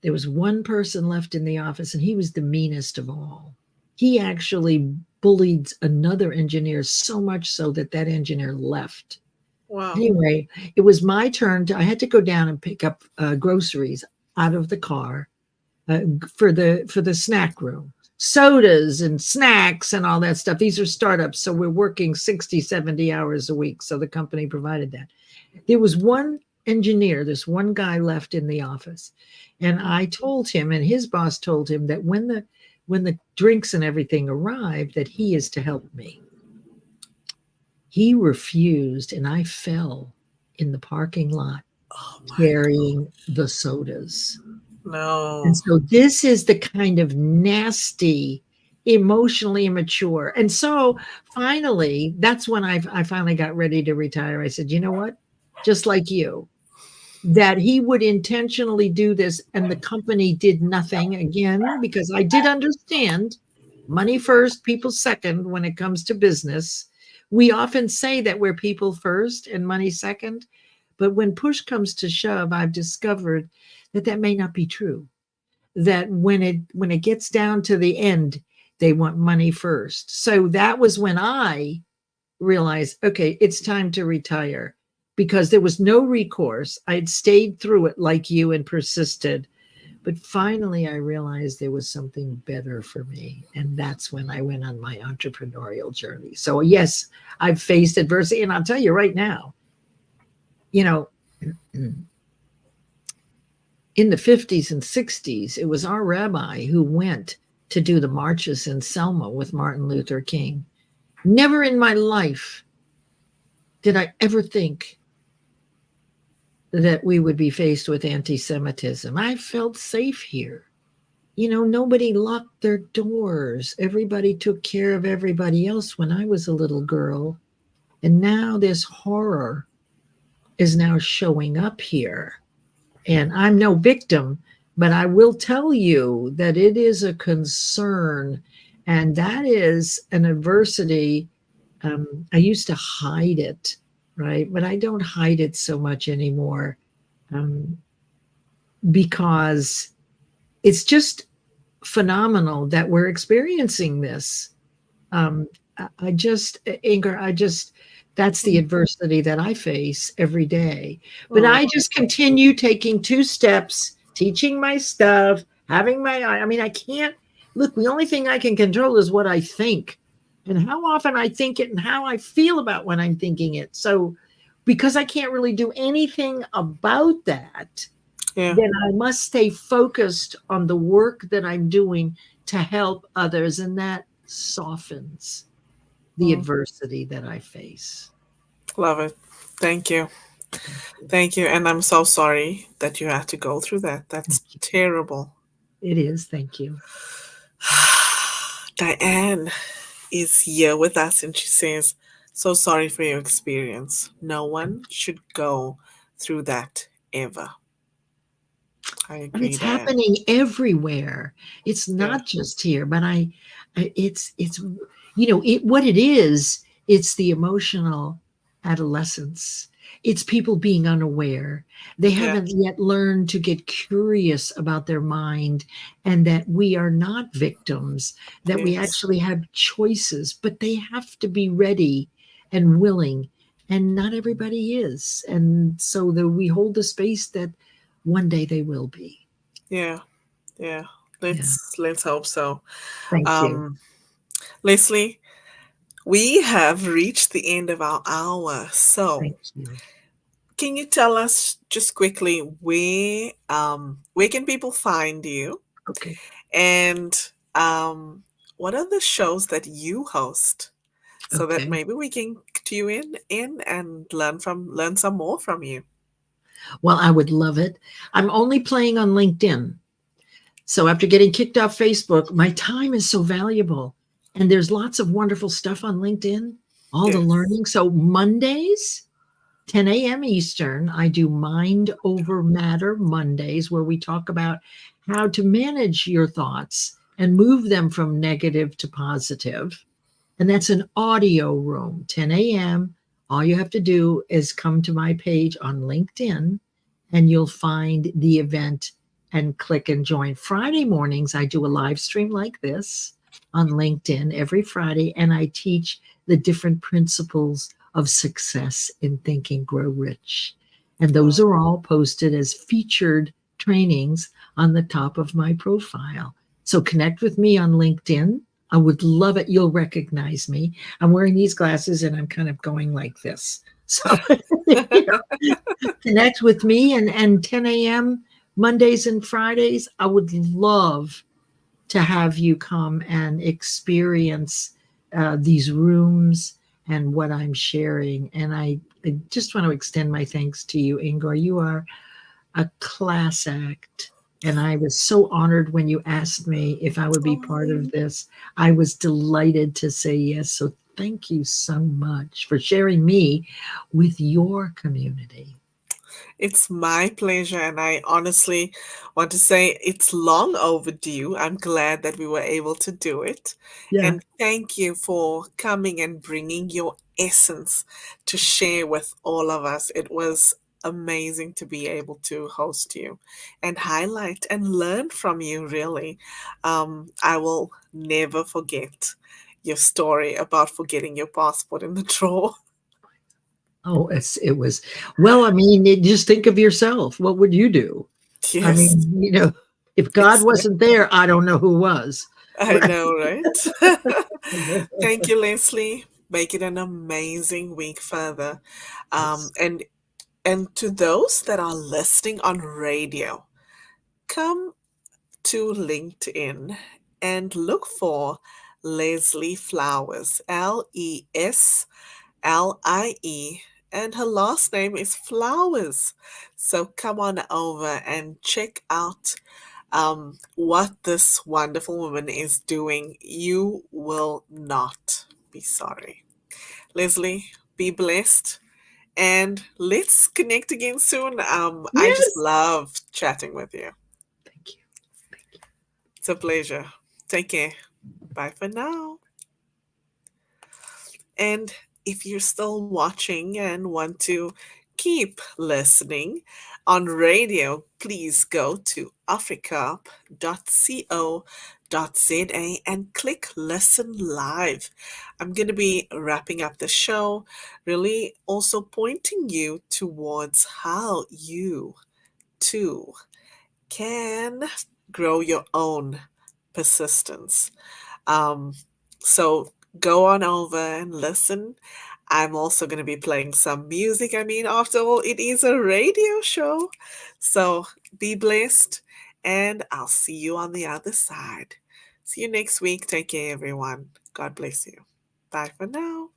there was one person left in the office, and he was the meanest of all. He actually bullied another engineer so much so that that engineer left. Wow. Anyway, it was my turn I had to go down and pick up groceries out of the car for the snack room, sodas and snacks and all that stuff. These are startups, so we're working 60, 70 hours a week, so the company provided that. There was one engineer, this one guy left in the office, and I told him, and his boss told him, that when the drinks and everything arrived, that he is to help me. He refused, and I fell in the parking lot Oh my carrying the sodas. And no. so this is the kind of nasty, emotionally immature. And so finally, that's when I finally got ready to retire. I said, you know what? Just like you, that he would intentionally do this and the company did nothing again, because I did understand money first, people second when it comes to business. We often say that we're people first and money second, but when push comes to shove, I've discovered that that may not be true. That when it gets down to the end, they want money first. So that was when I realized, okay, it's time to retire, because there was no recourse. I'd stayed through it like you and persisted. But finally, I realized there was something better for me. And that's when I went on my entrepreneurial journey. So, yes, I've faced adversity. And I'll tell you right now, you know, in the 50s and 60s, it was our rabbi who went to do the marches in Selma with Martin Luther King. Never in my life did I ever think that we would be faced with anti Semitism. I felt safe here. Nobody locked their doors. Everybody took care of everybody else when I was a little girl. And now this horror is now showing up here. And I'm no victim, but I will tell you that it is a concern. And that is an adversity. I used to hide it, right? But I don't hide it so much anymore, um, because it's just phenomenal that we're experiencing this. Um, I just, Inger, that's the adversity that I face every day. But Mm, I just continue taking two steps, teaching my stuff, I mean, I can't look, the only thing I can control is what I think and how often I think it and how I feel about when I'm thinking it. So, because I can't really do anything about that, yeah. then I must stay focused on the work that I'm doing to help others. And that softens the Mm, adversity that I face. love it. Thank you. Thank you. Thank you. And I'm so sorry that you had to go through that. Thank That's you. terrible. It is. Thank you. Diane is here with us and she says, so sorry for your experience. No one should go through that ever. I And agree, it's Diane. happening everywhere. It's Yeah. not just here, but it's what it is. It's the emotional adolescence. It's people being unaware. They Yeah. haven't yet learned to get curious about their mind, and that we are not victims, that we Yes. actually have choices, but they have to be ready and willing. And not everybody is. And so we hold the space that one day they will be. Yeah. Yeah. Yeah. Let's hope so. Thank you. Um, Leslie, we have reached the end of our hour. So Thank you. can you tell us just quickly where can people find you Okay. and what are the shows that you host so that Okay. maybe we can tune in and learn some more from you. Well, I would love it. I'm only playing on LinkedIn. So after getting kicked off Facebook, my time is so valuable. And there's lots of wonderful stuff on LinkedIn, all the Yes. learning. So Mondays, 10 a.m. Eastern, I do Mind Over Matter Mondays, where we talk about how to manage your thoughts and move them from negative to positive. And that's an audio room, 10 a.m. All you have to do is come to my page on LinkedIn and you'll find the event and click and join. Friday mornings, I do a live stream like this. on LinkedIn every Friday, and I teach the different principles of success in Think and Grow Rich. And those Oh, are all posted as featured trainings on the top of my profile. So connect with me on LinkedIn. I would love it. You'll recognize me. I'm wearing these glasses and I'm kind of going like this. So, you know, connect with me and 10 a.m. Mondays and Fridays. I would love to have you come and experience these rooms and what I'm sharing. And I just want to extend my thanks to you, Ingor. You are a class act. And I was so honored when you asked me if I would be part of oh. this. I was delighted to say yes. So thank you so much for sharing me with your community. It's my pleasure, and I honestly want to say it's long overdue. I'm glad that we were able to do it. Yeah. And thank you for coming and bringing your essence to share with all of us. It was amazing to be able to host you and highlight and learn from you, really. I will never forget your story about forgetting your passport in the drawer. Oh, it was, well, I mean, just think of yourself. What would you do? I Yes, mean, if God wasn't exactly. there, I don't know who was. I Right. know, right? Thank you, Leslie. Make it an amazing week further. Yes. And to those that are listening on radio, come to LinkedIn and look for Leslie Flowers, Leslie, and her last name is Flowers. So come on over and check out what this wonderful woman is doing. You will not be sorry. Leslie, be blessed. And let's connect again soon. I just Yes. love chatting with you. Thank you. Thank you. It's a pleasure. Take care. Bye for now. And if you're still watching and want to keep listening on radio, please go to africa.co.za and click listen live. I'm going to be wrapping up the show, really also pointing you towards how you too can grow your own persistence. Um, so go on over and listen. I'm also going to be playing some music. I mean, after all, it is a radio show. So be blessed, and I'll see you on the other side. See you next week. Take care, everyone. God bless you. Bye for now.